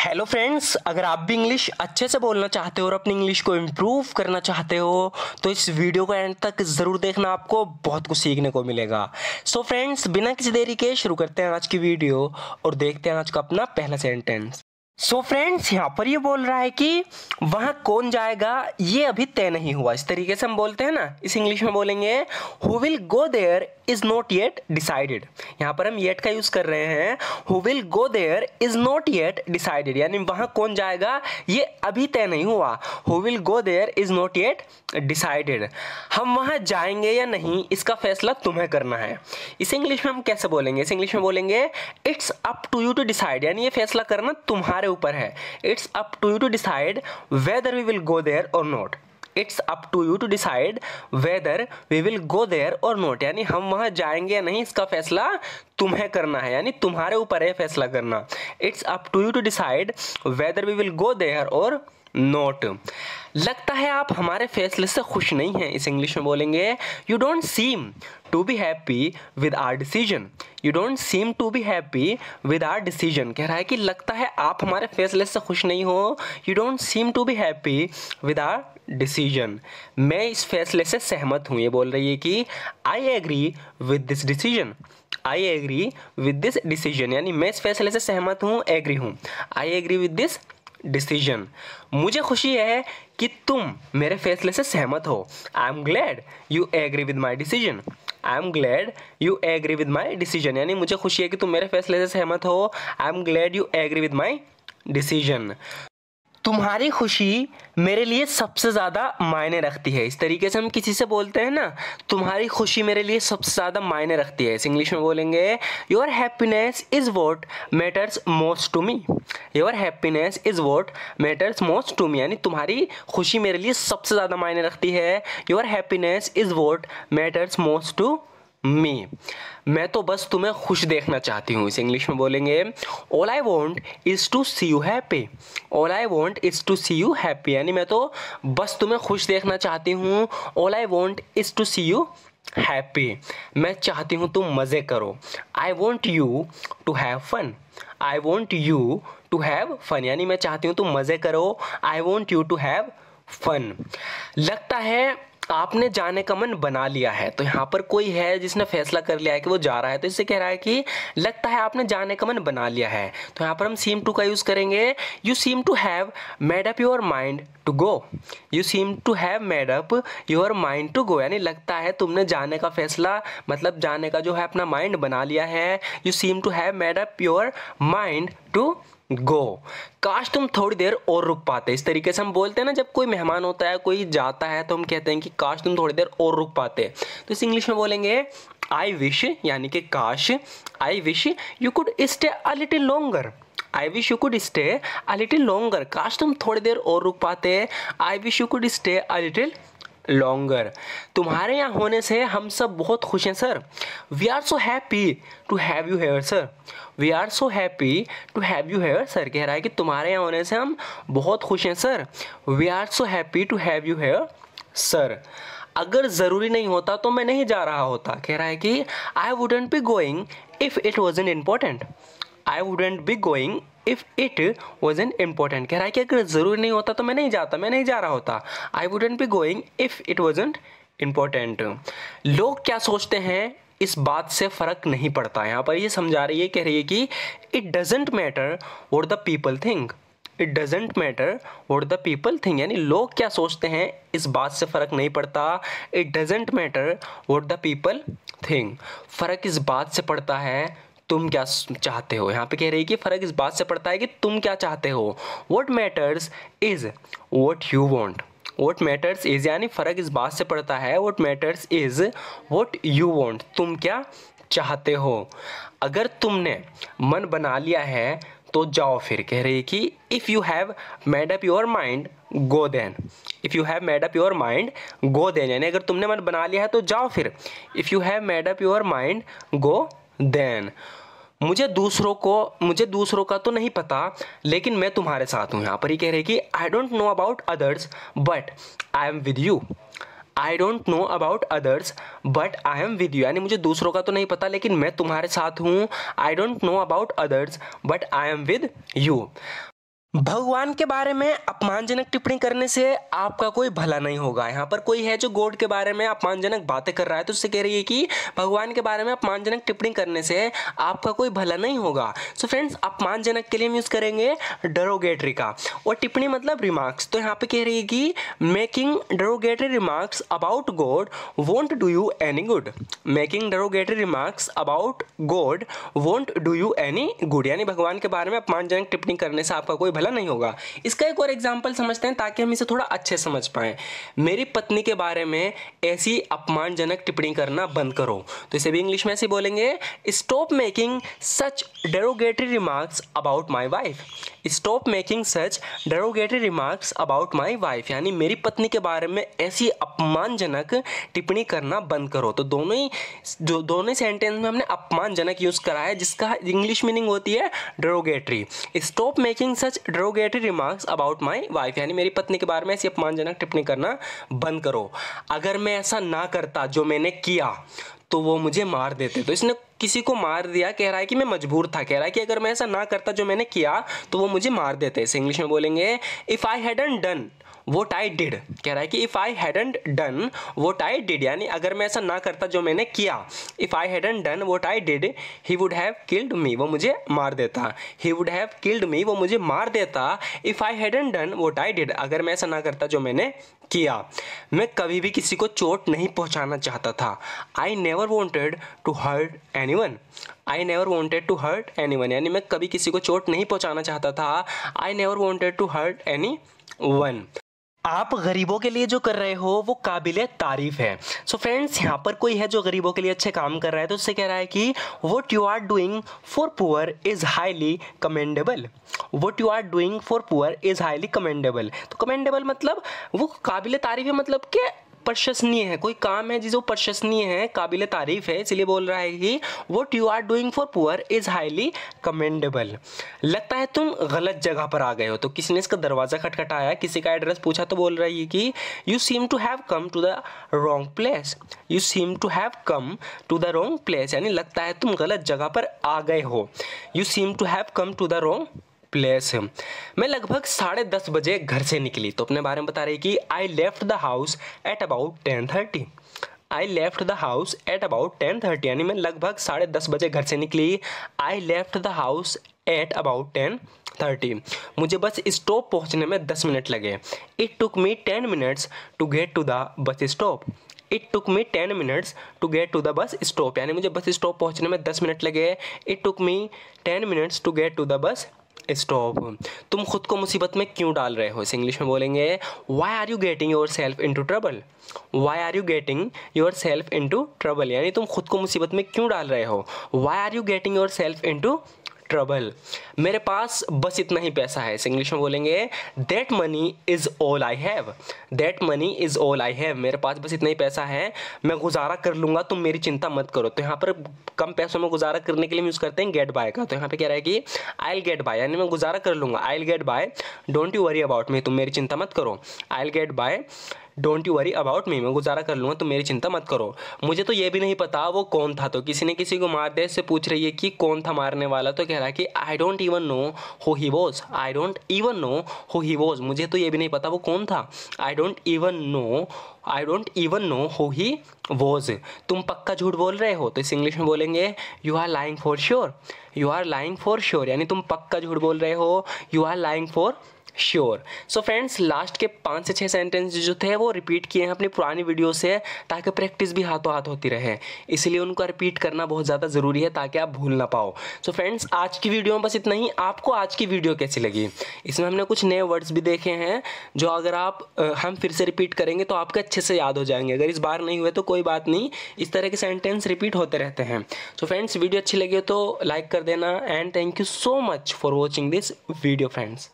Hello friends, अगर आप भी इंग्लिश अच्छे से बोलना चाहते हो और अपनी इंग्लिश को इम्प्रूव करना चाहते हो तो इस वीडियो को एंड तक ज़रूर देखना, आपको बहुत कुछ सीखने को मिलेगा। सो फ्रेंड्स, बिना किसी देरी के शुरू करते हैं आज की वीडियो और देखते हैं आज का अपना पहला सेंटेंस। सो फ्रेंड्स, यहाँ पर ये बोल रहा है कि वहाँ कौन जाएगा ये अभी तय नहीं हुआ। इस तरीके से हम बोलते हैं ना, इस इंग्लिश में बोलेंगे who will go there is not yet decided. यहाँ पर हम येट का यूज कर रहे हैं। Who will go there is not yet decided, यानी वहाँ कौन जाएगा ये अभी तय नहीं हुआ। Who will go there is not yet decided, हम वहाँ जाएंगे या नहीं इसका फैसला तुम्हें करना है। इस इंग्लिश में हम कैसे बोलेंगे? इस इंग्लिश में बोलेंगे it's up to you to decide, यानी ये फैसला करना तुम्हारे ऊपर है। It's up to you to decide whether we will go there or not. It's up to you to decide whether we will go there or not, यानी हम वहां जाएंगे या नहीं इसका फैसला तुम्हें करना है, यानी तुम्हारे ऊपर है फैसला करना। It's up to you to decide whether we will go there और नोट। लगता है आप हमारे फैसले से खुश नहीं हैं। इस इंग्लिश में बोलेंगे you don't seem to be happy with our decision. You don't seem to be happy with our decision, कह रहा है कि लगता है आप हमारे फैसले से खुश नहीं हो। You don't seem to be happy with our decision, मैं इस फैसले से सहमत हूँ। ये बोल रही है कि I agree with this decision. I agree with this decision, यानी मैं इस फैसले से सहमत हूँ, एग्री हूँ। I agree with this decision, मुझे खुशी है कि तुम मेरे फैसले से सहमत हो। I am glad you agree with my decision. I am glad you agree with my decision, यानी मुझे खुशी है कि तुम मेरे फैसले से सहमत हो। I am glad you agree with my decision, तुम्हारी खुशी मेरे लिए सबसे ज़्यादा मायने रखती है। इस तरीके से हम किसी से बोलते हैं ना, तुम्हारी खुशी मेरे लिए सबसे ज़्यादा मायने रखती है। इस इंग्लिश में बोलेंगे your happiness is what matters most to me. Your happiness is what matters most to me, यानी तुम्हारी खुशी मेरे लिए सबसे ज़्यादा मायने रखती है। Your happiness is what matters most to me, मैं तो बस तुम्हें खुश देखना चाहती हूँ। इस इंग्लिश में बोलेंगे all I want is to see you happy. All I want is to see you happy, यानी मैं तो बस तुम्हें खुश देखना चाहती हूँ। All I want is to see you happy, मैं चाहती हूँ तुम मज़े करो। I want you to have fun. I want you to have fun, यानी मैं चाहती हूँ तुम मज़े करो। I want you to have fun. लगता है आपने जाने का मन बना लिया है, तो यहाँ पर कोई है जिसने फैसला कर लिया है कि वो जा रहा है, तो इससे कह रहा है कि लगता है आपने जाने का मन बना लिया है। तो यहाँ पर हम सीम टू का यूज़ करेंगे। You seem to have made up your mind to go. You seem to have made up your mind to go, यानी लगता है तुमने जाने का फैसला, मतलब जाने का जो है अपना माइंड बना लिया है। You seem to have made up your mind to go, काश तुम थोड़ी देर और रुक पाते। इस तरीके से हम बोलते हैं ना, जब कोई मेहमान होता है, कोई जाता है, तो हम कहते हैं कि काश तुम थोड़ी देर और रुक पाते। तो इस इंग्लिश में बोलेंगे आई विश, यानी कि काश। I wish you could stay a little longer. I wish you could stay a little longer, काश तुम थोड़ी देर और रुक पाते। I wish you could stay a little longer, तुम्हारे यहाँ होने से हम सब बहुत खुश हैं sir. We are so happy to have you here sir. We are so happy to have you here sir, कह रहा है कि तुम्हारे यहाँ होने से हम बहुत खुश हैं sir. We are so happy to have you here sir, अगर ज़रूरी नहीं होता तो मैं नहीं जा रहा होता। कह रहा है कि I wouldn't be going if it wasn't important. I wouldn't be going if it wasn't important, कह रहा है कि अगर ज़रूरी नहीं होता तो मैं नहीं जाता, मैं नहीं जा रहा होता। I wouldn't be going if it wasn't important, लोग क्या सोचते हैं इस बात से फ़र्क नहीं पड़ता। यहाँ पर ये समझा रही है, कह रही है कि it doesn't matter what the people think. It doesn't matter what the people think, यानी लोग क्या सोचते हैं इस बात से फ़र्क नहीं पड़ता। It doesn't matter what the people think, फ़र्क इस बात से पड़ता है तुम क्या चाहते हो। यहाँ पे कह रही है कि फ़र्क इस बात से पड़ता है कि तुम क्या चाहते हो। What matters is what you want. What matters is, यानी फ़र्क इस बात से पड़ता है what matters is what you want, तुम क्या चाहते हो। अगर तुमने मन बना लिया है तो जाओ फिर, कह रही है कि if you have made up your mind go then. If you have made up your mind go then, यानी अगर तुमने मन बना लिया है तो जाओ फिर। If you have made up your mind go then, मुझे दूसरों का तो नहीं पता लेकिन मैं तुम्हारे साथ हूँ। यहाँ पर ही कह रहे कि I don't know about others but I am with you. I don't know about others but I am with you, यानी मुझे दूसरों का तो नहीं पता लेकिन मैं तुम्हारे साथ हूँ। I don't know about others but I am with you. भगवान के बारे में अपमानजनक टिप्पणी करने से आपका कोई भला नहीं होगा। यहाँ पर कोई है जो गॉड के बारे में अपमानजनक बातें कर रहा है, तो उससे कह रही है कि भगवान के बारे में अपमानजनक टिप्पणी करने से आपका कोई भला नहीं होगा। सो फ्रेंड्स, अपमानजनक के लिए हम यूज़ करेंगे डेरोगेटरी का, और टिप्पणी मतलब रिमार्क्स। तो यहाँ पे कह रही है कि making derogatory remarks about God won't do you any good. Making derogatory remarks about God won't do you any good, यानी भगवान के बारे में अपमानजनक टिप्पणी करने से आपका कोई नहीं होगा। इसका एक और एग्जांपल समझते हैं ताकि हम इसे थोड़ा अच्छे समझ पाएं। मेरी पत्नी के बारे में ऐसी अपमानजनक टिप्पणी करना बंद करो। तो इसे भी इंग्लिश में ऐसे बोलेंगे, stop making such derogatory remarks about my wife. Stop making such derogatory remarks about my wife, यानी मेरी पत्नी के बारे में ऐसी अपमानजनक टिप्पणी करना बंद करो। तो दोनों सेंटेंस में हमने अपमानजनक यूज करा है, जिसका इंग्लिश मीनिंग होती है derogatory. Stop making such derogatory remarks about my wife, यानी मेरी पत्नी के बारे में ऐसी अपमानजनक टिप्पणी करना बंद करो। अगर मैं ऐसा ना करता जो मैंने किया तो वो मुझे मार देते। तो इसने किसी को मार दिया, कह रहा है कि मैं मजबूर था, कह रहा है कि अगर मैं ऐसा ना करता जो मैंने किया तो वो मुझे मार देते। इसे इंग्लिश में बोलेंगे, if I hadn't done what I did. कह रहा है कि if I hadn't done what I did, यानी अगर मैं ऐसा ना करता जो मैंने किया, if I hadn't done what I did he would have killed me, वो मुझे मार देता। He would have killed me, वो मुझे मार देता। If I hadn't done what I did, अगर मैं ऐसा ना करता जो मैंने किया। मैं कभी भी किसी को चोट नहीं पहुंचाना चाहता था। I never wanted to hurt anyone. I never wanted to hurt anyone, यानी मैं कभी किसी को चोट नहीं पहुंचाना चाहता था। I never wanted to hurt anyone. आप गरीबों के लिए जो कर रहे हो वो काबिले तारीफ है। सो फ्रेंड्स, यहाँ पर कोई है जो गरीबों के लिए अच्छे काम कर रहा है, तो उससे कह रहा है कि what you are doing for poor is highly commendable. What you are doing for poor is highly commendable. तो कमेंडेबल मतलब वो काबिले तारीफ है, मतलब कि प्रशंसनीय है, कोई काम है जिसे वो प्रशंसनीय है, काबिले तारीफ है, इसलिए बोल रहा है कि what you are doing for poor is highly commendable. लगता है तुम गलत जगह पर आ गए हो। तो किसी ने इसका दरवाज़ा खटखटाया, किसी का एड्रेस पूछा, तो बोल रही है कि you seem to have come to the wrong place. You seem to have come to the wrong place, यानी लगता है तुम गलत जगह पर आ गए हो। You seem to have come to the wrong place. मैं लगभग 10:30 बजे घर से निकली। तो अपने बारे में बता रही कि I left the house at about 10:30। I left the house at about 10:30, यानी मैं लगभग 10:30 बजे घर से निकली। I left the house at about 10:30। मुझे बस स्टॉप पहुंचने में 10 मिनट लगे। It took me 10 minutes to get to the bus stop. It took me 10 minutes to get to the bus stop, यानी मुझे बस स्टॉप पहुंचने में 10 minute लगे। It took me 10 minutes to get to the bus stop. तुम खुद को मुसीबत में क्यों डाल रहे हो? इसे इंग्लिश में बोलेंगे, why are you getting yourself into trouble. Why are you getting yourself into trouble, यानी तुम खुद को मुसीबत में क्यों डाल रहे हो। Why are you getting yourself into trouble. मेरे पास बस इतना ही पैसा है। इसे इंग्लिश में बोलेंगे, that money is all I have. That money is all I have, मेरे पास बस इतना ही पैसा है, मैं गुजारा कर लूँगा, तुम मेरी चिंता मत करो। तो यहाँ पर कम पैसों में गुजारा करने के लिए हम यूज़ करते हैं गेट बाय का। तो यहाँ पे कह रहा है कि आई विल गेट बाय, यानी मैं गुजारा कर लूँगा। I will get by, don't you worry about me, तुम मेरी चिंता मत करो। I will get by, don't you worry about me, मैं गुजारा कर लूँगा, तुम मेरी चिंता मत करो। मुझे तो ये भी नहीं पता वो कौन था। तो किसी ने किसी को मार दे, से पूछ रही है कि कौन था मारने वाला। तो कह रहा है कि I don't even know who he was. I don't even know who he was, मुझे तो ये भी नहीं पता वो कौन था। I don't even know who he was. तुम पक्का झूठ बोल रहे हो। तो इस इंग्लिश में बोलेंगे, you are lying for sure. You are lying for sure, यानी तुम पक्का झूठ बोल रहे हो। You are lying for sure. So friends, last के 5 से 6 सेंटेंस जो थे वो रिपीट किए हैं अपनी पुरानी वीडियो से, ताकि प्रैक्टिस भी हाथों हाथ होती रहे। इसलिए उनको रिपीट करना बहुत ज़्यादा ज़रूरी है ताकि आप भूल ना पाओ। सो फ्रेंड्स, आज की वीडियो में बस इतना ही। आपको आज की वीडियो कैसी लगी? इसमें हमने कुछ नए वर्ड्स भी देखे हैं जो अगर हम फिर से रिपीट करेंगे तो आपके अच्छे से याद हो जाएंगे। अगर इस बार नहीं हुए तो कोई बात नहीं, इस तरह के सेंटेंस रिपीट होते रहते हैं। सो फ्रेंड्स, वीडियो अच्छी लगी हो तो लाइक कर देना, and thank you so much for watching this video friends.